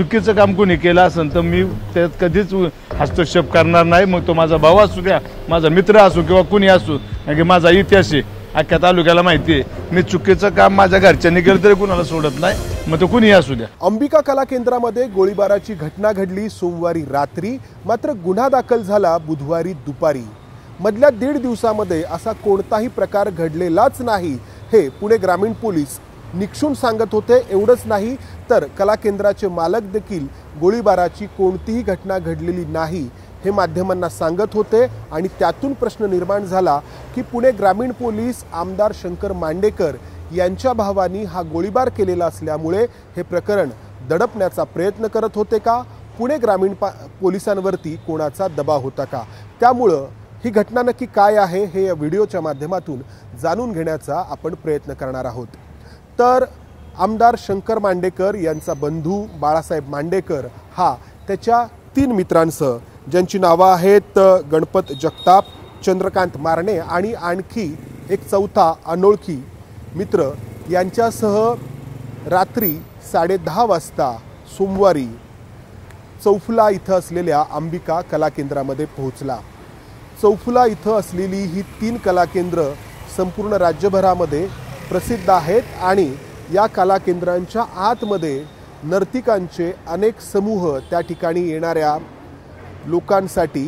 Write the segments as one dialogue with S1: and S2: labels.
S1: चुकीचं काम कोणी केलं असेल तर मी त्यात कधीच हस्तक्षेप करणार नाही। मग तो माझा भाऊ असू द्या, माझा मित्र असो किंवा कुणी असो, कारण की माझा इतिहास आहे, अख्ख्या तालुक्याला माहिती आहे। मी चुकीचं काम माझ्या घरच्यांनी केलं तरी कुणाला सोडत नाही, मग तो कुणी असू द्या।
S2: अंबिका कला केंद्रामध्ये गोळीबाराची घटना घडली सोमवारी रात्री, मात्र गुन्हा दाखल झाला बुधवारी दुपारी। मधल्या 1.5 दिवसामध्ये असा कोणताही प्रकार घडलेलाच नाही हे पुणे ग्रामीण पोलीस निक्षून सांगत होते। एवढंच नाही तर कला केंद्राचे मालक देखील गोळीबाराची कोणतीही घटना घडलेली नाही हे माध्यमांना सांगत होते। आणि त्यातून प्रश्न निर्माण झाला की पुणे ग्रामीण पोलीस आमदार शंकर मांडेकर यांच्या भावानी हा गोळीबार केलेला असल्यामुळे हे प्रकरण दडपण्याचा प्रयत्न करत होते का, पुणे ग्रामीण पोलिसांवरती कोणाचा दबाव होता का? त्यामुळं ही घटना नक्की काय आहे हे या व्हिडिओच्या माध्यमातून जाणून घेण्याचा आपण प्रयत्न करणार आहोत। तर आमदार शंकर मांडेकर यांचा बंधू बाळासाहेब मांडेकर हा त्याच्या 3 मित्रांसह, ज्यांची नावं आहेत गणपत जगताप, चंद्रकांत मारणे आणि आणखी एक चौथा अनोळखी मित्र, यांच्यासह रात्री 10:30 वाजता सोमवारी चौफुला इथं असलेल्या अंबिका कला केंद्रामध्ये पोहोचला। चौफुला इथं असलेली ही 3 कला केंद्र संपूर्ण राज्यभरामध्ये प्रसिद्ध आहेत आणि या कला केंद्रांच्या आतमध्ये नर्तिकांचे अनेक समूह त्या ठिकाणी येणाऱ्या लोकांसाठी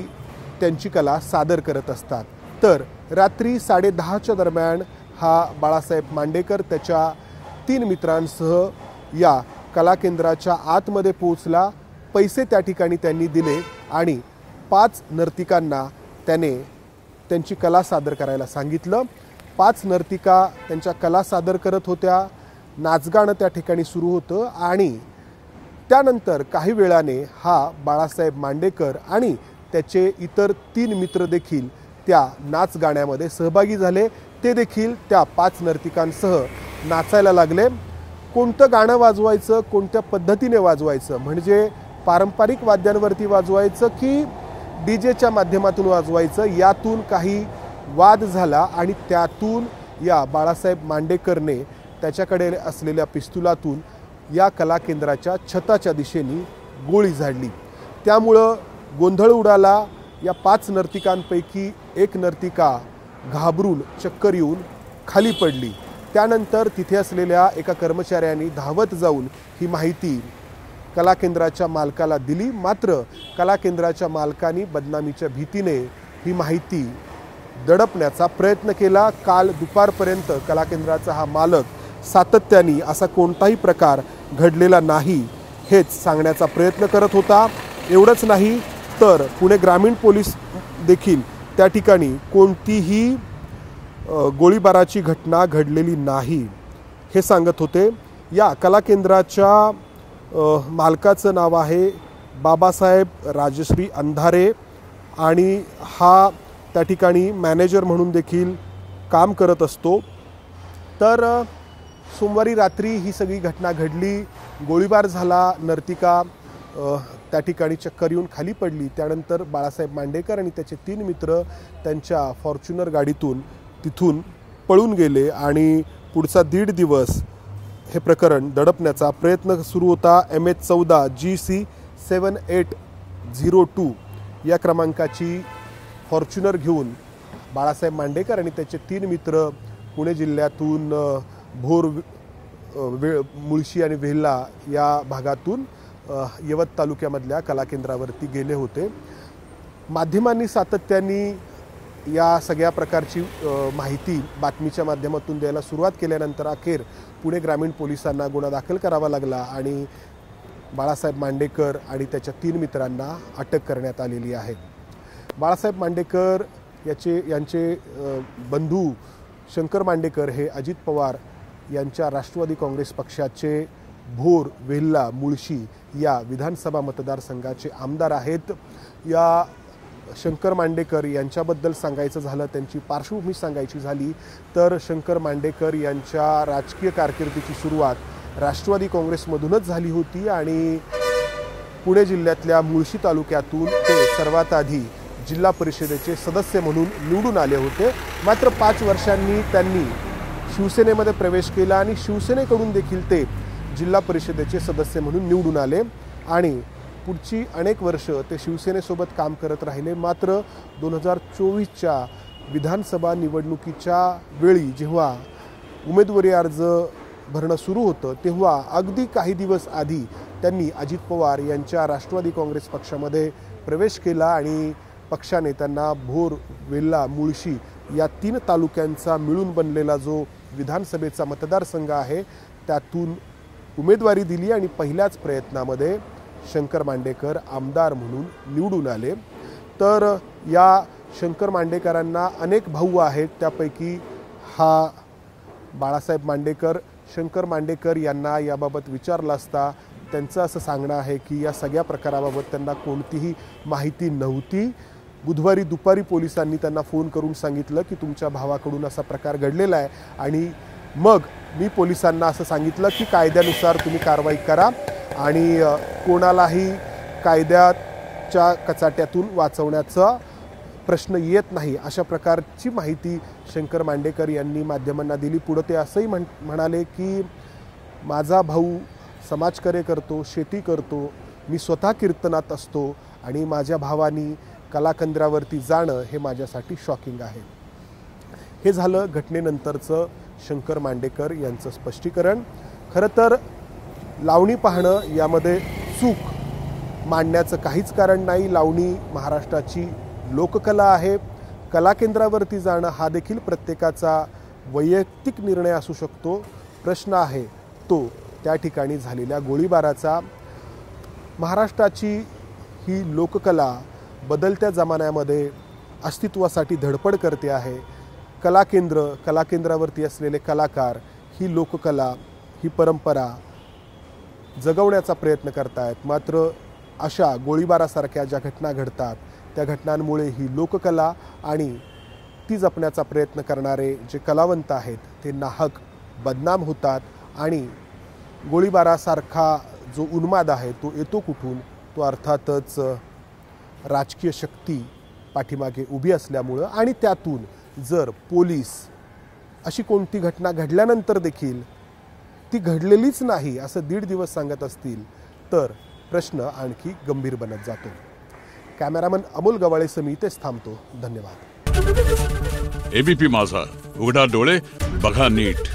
S2: त्यांची कला सादर करत असतात। तर रात्री 10:30च्या दरम्यान हा बाळासाहेब मांडेकर त्याच्या 3 मित्रांसह या कला केंद्राच्या आतमध्ये पोहोचला। पैसे त्या ठिकाणी त्यांनी दिले आणि 5 नर्तिकांना त्याने त्यांची कला सादर करायला सांगितलं। 5 नर्तिका त्यांच्या कला सादर करत होत्या, नाचगाणं त्या ठिकाणी सुरू होतं आणि त्यानंतर काही वेळाने हा बाळासाहेब मांडेकर आणि त्याचे इतर 3 मित्र देखील त्या नाचगाण्यामध्ये सहभागी झाले। ते देखील त्या 5 नर्तिकांसह नाचायला लागले। कोणतं गाणं वाजवायचं, कोणत्या पद्धतीने वाजवायचं, म्हणजे पारंपरिक वाद्यांवरती वाजवायचं की डीजेच्या माध्यमातून वाजवायचं, यातून काही वाद झाला आणि त्यातून या बाळासाहेब मांडेकरने त्याच्याकडे असलेल्या पिस्तुलातून या कला केंद्राच्या छताच्या दिशेने गोळी झाडली। त्यामुळं गोंधळ उडाला। या 5 नर्तिकांपैकी एक नर्तिका घाबरून चक्कर येऊन खाली पडली। त्यानंतर तिथे असलेल्या एका कर्मचाऱ्यांनी धावत जाऊन ही माहिती कला केंद्राच्या मालकाला दिली। मात्र कला केंद्राच्या मालकाने बदनामीच्या भीतीने ही माहिती दडपण्याचा प्रयत्न केला। काल दुपारपर्यंत कला केंद्राचा हा मालक सातत्याने असा कोणताही प्रकार घडलेला नाही हेच सांगण्याचा प्रयत्न करत होता। एवढंच नाही तर पुणे ग्रामीण पोलीस देखील त्या ठिकाणी कोणतीही गोळीबाराची घटना घडलेली नाही हे सांगत होते। या कला केंद्राच्या मालकाचं नाव आहे बाबासाहेब राजश्री अंधारे आणि हा त्या ठिकाणी मॅनेजर म्हणून देखील काम करत असतो। तर सोमवारी रात्री ही सगळी घटना घडली, गोळीबार झाला, नर्तिका त्या ठिकाणी चक्कर येऊन खाली पडली। त्यानंतर बाळासाहेब मांडेकर आणि त्याचे 3 मित्र त्यांच्या फॉर्च्युनर गाडीतून तिथून पळून गेले आणि पुढचा 1.5 दिवस हे प्रकरण दडपण्याचा प्रयत्न सुरू होता। MH14 GC 7802 या क्रमांकाची फॉर्च्युनर घेऊन बाळासाहेब मांडेकर आणि त्याचे 3 मित्र पुणे जिल्ह्यातून भोर, मुळशी आणि वेल्हा या भागातून यवत तालुक्यामधल्या कला केंद्रावरती गेले होते। माध्यमांनी सातत्याने या सगळ्या प्रकारची माहिती बातमीच्या माध्यमातून द्यायला सुरुवात केल्यानंतर अखेर पुणे ग्रामीण पोलिसांना गुन्हा दाखल करावा लागला आणि बाळासाहेब मांडेकर आणि त्याच्या 3 मित्रांना अटक करण्यात आलेली आहे। बाळासाहेब मांडेकर यांचे बंधू शंकर मांडेकर हे अजित पवार यांच्या राष्ट्रवादी काँग्रेस पक्षाचे भोर, वेल्हा, मुळशी या विधानसभा मतदारसंघाचे आमदार आहेत। या शंकर मांडेकर यांच्याबद्दल सांगायचं झालं, त्यांची पार्श्वभूमी सांगायची झाली तर शंकर मांडेकर यांच्या राजकीय कारकिर्दीची सुरुवात राष्ट्रवादी काँग्रेसमधूनच झाली होती आणि पुणे जिल्ह्यातल्या मुळशी तालुक्यातून ते सर्वात आधी जिल्हा परिषदेचे सदस्य म्हणून निवडून आले होते। मात्र 5 वर्षांनी त्यांनी शिवसेनेमध्ये प्रवेश केला आणि शिवसेनेकडून देखील ते जिल्हा परिषदेचे सदस्य म्हणून निवडून आले। आणि पुढची अनेक वर्ष ते शिवसेनेसोबत काम करत राहिले। मात्र 2024च्या विधानसभा निवडणुकीच्या वेळी जेव्हा उमेदवारी अर्ज भरणं सुरू होतं तेव्हा अगदी काही दिवस आधी त्यांनी अजित पवार यांच्या राष्ट्रवादी काँग्रेस पक्षामध्ये प्रवेश केला आणि पक्षाने त्यांना भोर, वेल्हा, मुळशी या 3 तालुक्यांचा मिळून बनलेला जो विधानसभेचा मतदारसंघ आहे त्यातून उमेदवारी दिली आणि पहिल्याच प्रयत्नामध्ये शंकर मांडेकर आमदार म्हणून निवडून आले। तर या शंकर मांडेकरांना अनेक भाऊ आहेत, त्यापैकी हा बाळासाहेब मांडेकर। शंकर मांडेकर यांना याबाबत विचारलं असता त्यांचं असं सांगणं आहे की या सगळ्या प्रकाराबाबत त्यांना कोणतीही माहिती नव्हती। बुधवारी दुपारी पोलिसांनी त्यांना फोन करून सांगितलं की तुमच्या भावाकडून असा प्रकार घडलेला आहे आणि मग मी पोलिसांना असं सांगितलं की कायद्यानुसार तुम्ही कारवाई करा आणि कोणालाही कायद्याच्या कचाट्यातून वाचवण्याचा प्रश्न येत नाही, अशा प्रकारची माहिती शंकर मांडेकर यांनी माध्यमांना दिली। पुढे ते असंही म्हणाले की माझा भाऊ समाजकार्य करतो, शेती करतो, मी स्वतः कीर्तनात असतो आणि माझ्या भावानी कलाकेंद्रावरती जाणं हे माझ्यासाठी शॉकिंग आहे। हे झालं घटनेनंतरचं शंकर मांडेकर यांचं स्पष्टीकरण। खरं तर लावणी पाहणं यामध्ये चूक मांडण्याचं काहीच कारण नाही। लावणी महाराष्ट्राची लोककला आहे। कलाकेंद्रावरती जाणं हा देखील प्रत्येकाचा वैयक्तिक निर्णय असू शकतो। प्रश्न आहे तो त्या ठिकाणी झालेल्या गोळीबाराचा। महाराष्ट्राची ही लोककला बदलत्या जमान्यामध्ये अस्तित्वासाठी धडपड करते आहे। कलाकेंद्रावरती असलेले कलाकार ही लोककला, ही परंपरा जगवण्याचा प्रयत्न करतायत। मात्र अशा गोळीबारासारख्या ज्या घटना घडतात त्या घटनांमुळे ही लोककला आणि ती जपण्याचा प्रयत्न करणारे जे कलावंत आहेत ते नाहक बदनाम होतात आणि गोळीबारासारखा जो उन्माद आहे तो येतो कुठून? तो अर्थातच राजकीय शक्ती पाठीमागे उभी असल्यामुळं आणि त्यातून जर पोलीस अशी कोणती घटना घडल्यानंतर देखील ती घडलेलीच नाही असं 1.5 दिवस सांगत असतील तर प्रश्न आणखी गंभीर बनत जातो। कॅमेरामन अमोल गवाळेसह मी इथेच थांबतो। धन्यवाद।
S3: एबीपी माझा, उघडा डोळे बघा नीट।